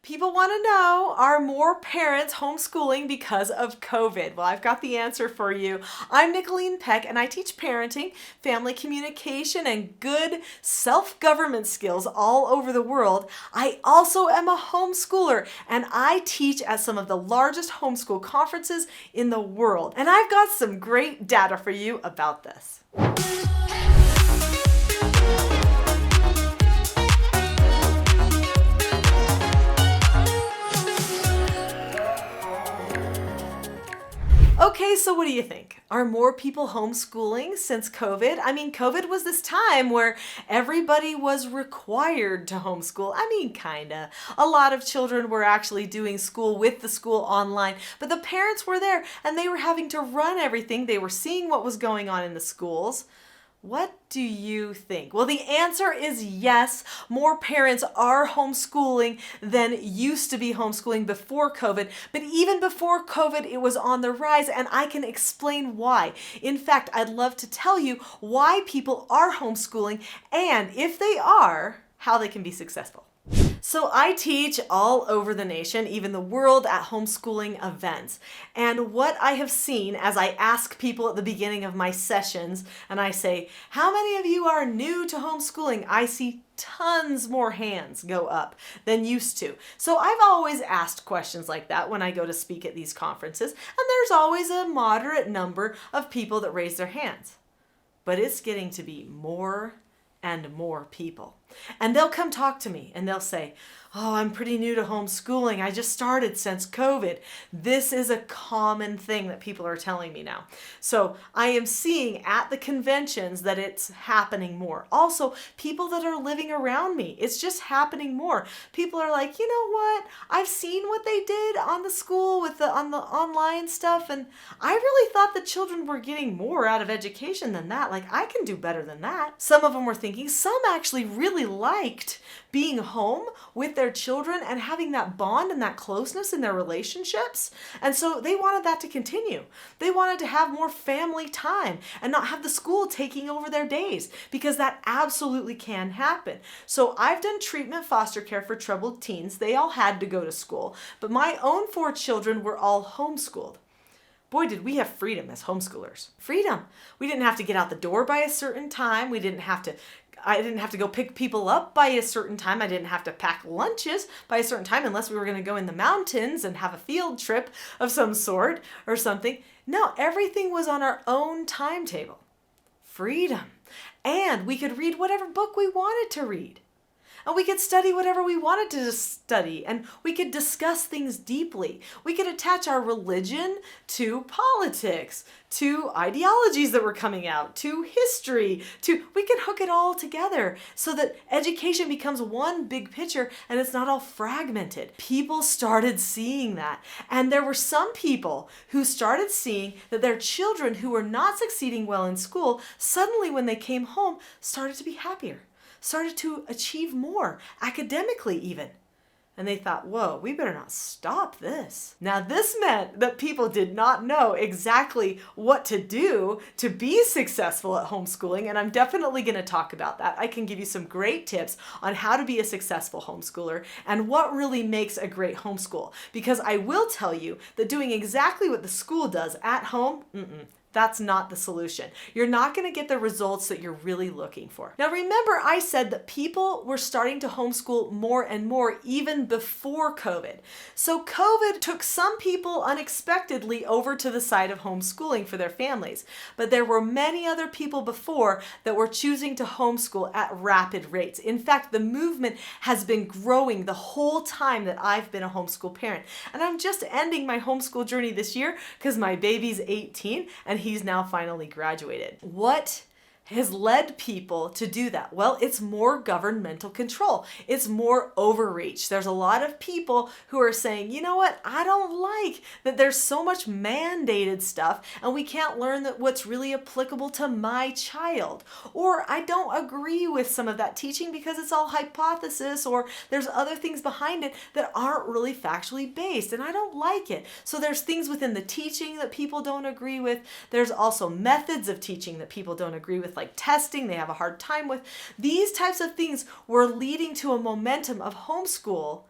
People want to know, are more parents homeschooling because of COVID? Well, I've got the answer for you. I'm Nicholeen Peck, and I teach parenting, family communication, and good self-government skills all over the world. I also am a homeschooler, and I teach at some of the largest homeschool conferences in the world. And I've got some great data for you about this. Okay, so what do you think? Are more people homeschooling since COVID? I mean, COVID was this time where everybody was required to homeschool. I mean, kinda. A lot of children were actually doing school with the school online, but the parents were there and they were having to run everything. They were seeing what was going on in the schools. What do you think? Well, the answer is yes. More parents are homeschooling than used to be homeschooling before COVID. But even before COVID, it was on the rise, and I can explain why. In fact, I'd love to tell you why people are homeschooling, and if they are, how they can be successful. So I teach all over the nation, even the world, at homeschooling events. And what I have seen as I ask people at the beginning of my sessions, and I say, how many of you are new to homeschooling? I see tons more hands go up than used to. So I've always asked questions like that when I go to speak at these conferences, and there's always a moderate number of people that raise their hands. But it's getting to be more and more people. And they'll come talk to me and they'll say, oh, I'm pretty new to homeschooling. I just started since COVID. This is a common thing that people are telling me now. So I am seeing at the conventions that it's happening more. Also, people that are living around me, it's just happening more. People are like, you know what? I've seen what they did on the school with on the online stuff, and I really thought the children were getting more out of education than that. Like, I can do better than that. Some of them were thinking, some actually really liked being home with their children and having that bond and that closeness in their relationships. And so they wanted that to continue. They wanted to have more family time and not have the school taking over their days, because that absolutely can happen. So I've done treatment foster care for troubled teens. They all had to go to school, but my own 4 children were all homeschooled. Boy, did we have freedom as homeschoolers. Freedom. We didn't have to get out the door by a certain time. I didn't have to go pick people up by a certain time. I didn't have to pack lunches by a certain time unless we were going to go in the mountains and have a field trip of some sort or something. No, everything was on our own timetable. Freedom. And we could read whatever book we wanted to read. And we could study whatever we wanted to study, and we could discuss things deeply. We could attach our religion to politics, to ideologies that were coming out, to history, we can hook it all together so that education becomes one big picture and it's not all fragmented. People started seeing that. And there were some people who started seeing that their children who were not succeeding well in school, suddenly when they came home, started to be happier. Started to achieve more, academically even. And they thought, whoa, we better not stop this. Now this meant that people did not know exactly what to do to be successful at homeschooling, and I'm definitely going to talk about that. I can give you some great tips on how to be a successful homeschooler and what really makes a great homeschool. Because I will tell you that doing exactly what the school does at home, that's not the solution. You're not going to get the results that you're really looking for. Now remember, I said that people were starting to homeschool more and more even before COVID. So COVID took some people unexpectedly over to the side of homeschooling for their families. But there were many other people before that were choosing to homeschool at rapid rates. In fact, the movement has been growing the whole time that I've been a homeschool parent. And I'm just ending my homeschool journey this year because my baby's 18 and he's now finally graduated. What has led people to do that? Well, it's more governmental control. It's more overreach. There's a lot of people who are saying, you know what, I don't like that there's so much mandated stuff and we can't learn that what's really applicable to my child. Or I don't agree with some of that teaching because it's all hypothesis, or there's other things behind it that aren't really factually based and I don't like it. So there's things within the teaching that people don't agree with. There's also methods of teaching that people don't agree with, like testing, they have a hard time with. These types of things were leading to a momentum of homeschool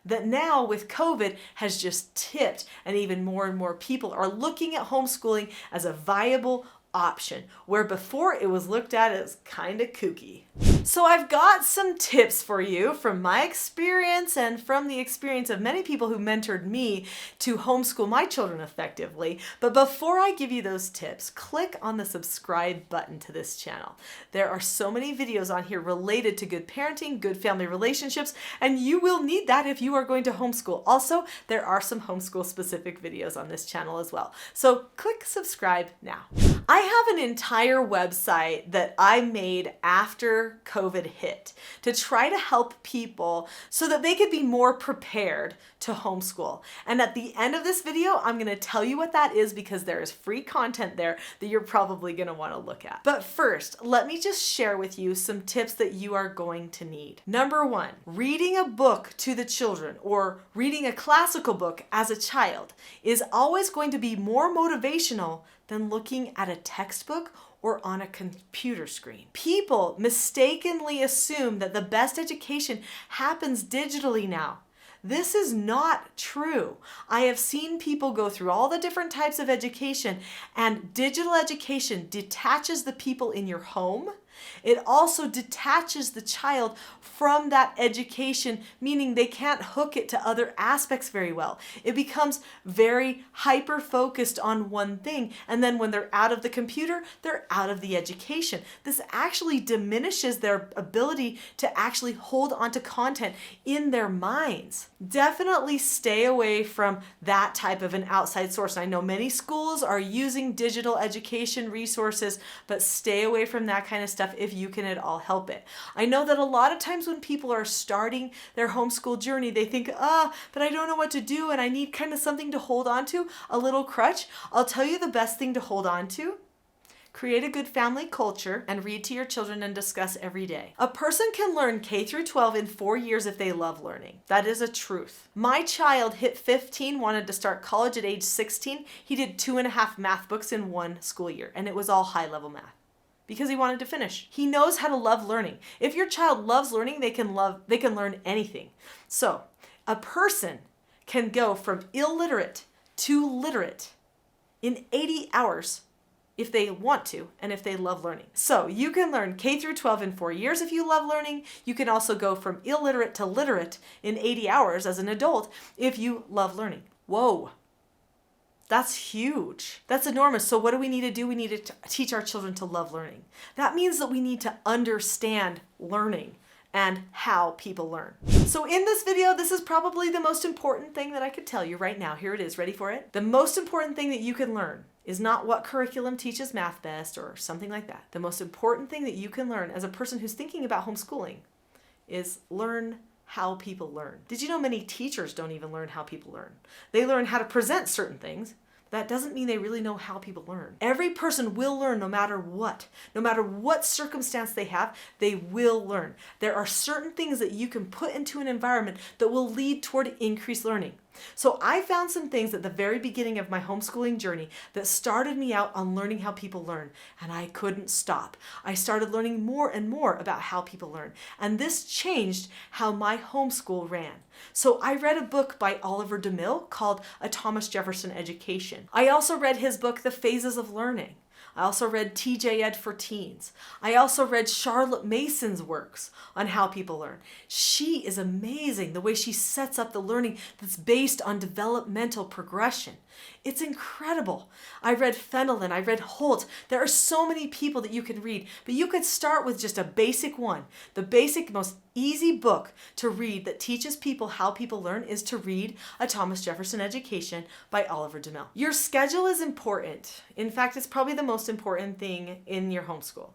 that now with COVID has just tipped, and even more people are looking at homeschooling as a viable option, where before it was looked at as kind of kooky. So I've got some tips for you from my experience and from the experience of many people who mentored me to homeschool my children effectively. But before I give you those tips, click on the subscribe button to this channel. There are so many videos on here related to good parenting, good family relationships, and you will need that if you are going to homeschool. Also, there are some homeschool specific videos on this channel as well. So click subscribe now. I have an entire website that I made after COVID hit to try to help people so that they could be more prepared to homeschool. And at the end of this video, I'm going to tell you what that is because there is free content there that you're probably going to want to look at. But first, let me just share with you some tips that you are going to need. Number one, reading a book to the children or reading a classical book as a child is always going to be more motivational than looking at a textbook or on a computer screen. People mistakenly assume that the best education happens digitally now. This is not true. I have seen people go through all the different types of education, and digital education detaches the people in your home. It also detaches the child from that education, meaning they can't hook it to other aspects very well. It becomes very hyper-focused on one thing, and then when they're out of the computer, they're out of the education. This actually diminishes their ability to actually hold onto content in their minds. Definitely stay away from that type of an outside source. I know many schools are using digital education resources, but stay away from that kind of stuff if you can at all help it. I know that a lot of times when people are starting their homeschool journey, they think, but I don't know what to do and I need kind of something to hold on to, a little crutch. I'll tell you the best thing to hold on to. Create a good family culture and read to your children and discuss every day. A person can learn K through 12 in 4 years if they love learning. That is a truth. My child hit 15, wanted to start college at age 16. He did 2.5 math books in 1 school year, and it was all high-level math because he wanted to finish. He knows how to love learning. If your child loves learning, they can learn anything. So a person can go from illiterate to literate in 80 hours if they want to and if they love learning. So you can learn K through 12 in 4 years if you love learning. You can also go from illiterate to literate in 80 hours as an adult if you love learning. Whoa. That's huge. That's enormous. So what do we need to do? We need to teach our children to love learning. That means that we need to understand learning and how people learn. So in this video, this is probably the most important thing that I could tell you right now. Here it is. Ready for it? The most important thing that you can learn is not what curriculum teaches math best or something like that. The most important thing that you can learn as a person who's thinking about homeschooling is learn how people learn. Did you know many teachers don't even learn how people learn? They learn how to present certain things. That doesn't mean they really know how people learn. Every person will learn no matter what. No matter what circumstance they have, they will learn. There are certain things that you can put into an environment that will lead toward increased learning. So I found some things at the very beginning of my homeschooling journey that started me out on learning how people learn, and I couldn't stop. I started learning more and more about how people learn, and this changed how my homeschool ran. So I read a book by Oliver DeMille called A Thomas Jefferson Education. I also read his book, The Phases of Learning. I also read TJ Ed for Teens. I also read Charlotte Mason's works on how people learn. She is amazing, the way she sets up the learning that's based on developmental progression. It's incredible. I read Fenelon, I read Holt. There are so many people that you can read, but you could start with just a basic one. The basic, most easy book to read that teaches people how people learn is to read A Thomas Jefferson Education by Oliver DeMille. Your schedule is important. In fact, it's probably the most important thing in your homeschool.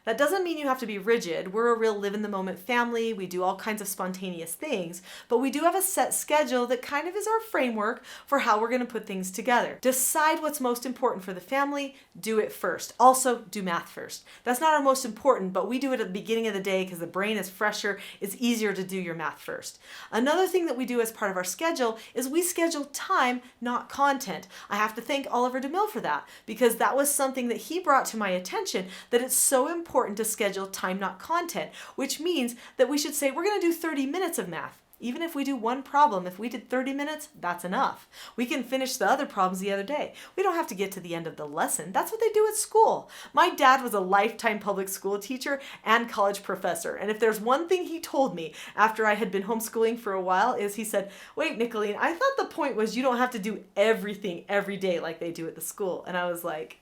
That doesn't mean you have to be rigid. We're a real live-in-the-moment family. We do all kinds of spontaneous things, but we do have a set schedule that kind of is our framework for how we're going to put things together. Decide what's most important for the family. Do it first. Also, do math first. That's not our most important, but we do it at the beginning of the day because the brain is fresher. It's easier to do your math first. Another thing that we do as part of our schedule is we schedule time, not content. I have to thank Oliver DeMille for that because that was something that he brought to my attention, that it's so important to schedule time, not content, which means that we should say we're going to do 30 minutes of math. Even if we do one problem, if we did 30 minutes, that's enough. We can finish the other problems the other day. We don't have to get to the end of the lesson. That's what they do at school. My dad was a lifetime public school teacher and college professor. And if there's one thing he told me after I had been homeschooling for a while is he said, wait, Nicholeen, I thought the point was you don't have to do everything every day like they do at the school. And I was like,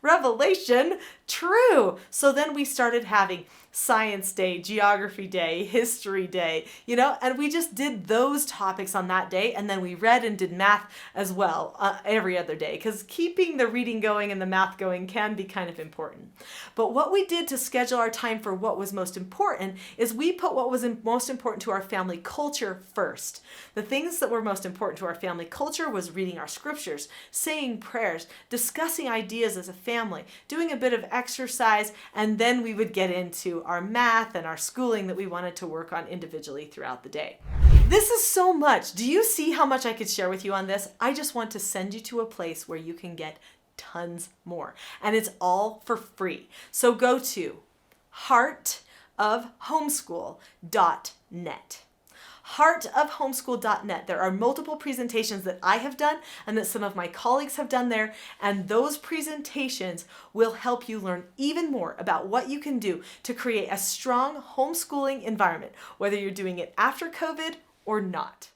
revelation, true. So then we started having Science Day, Geography Day, History Day, and we just did those topics on that day. And then we read and did math as well every other day, because keeping the reading going and the math going can be kind of important. But what we did to schedule our time for what was most important is we put what was most important to our family culture first. The things that were most important to our family culture was reading our scriptures, saying prayers, discussing ideas as a family, doing a bit of exercise, and then we would get into our math and our schooling that we wanted to work on individually throughout the day. This is so much. Do you see how much I could share with you on this? I just want to send you to a place where you can get tons more. And it's all for free. So go to heartofhomeschool.net. heartofhomeschool.net. There are multiple presentations that I have done and that some of my colleagues have done there, and those presentations will help you learn even more about what you can do to create a strong homeschooling environment, whether you're doing it after COVID or not.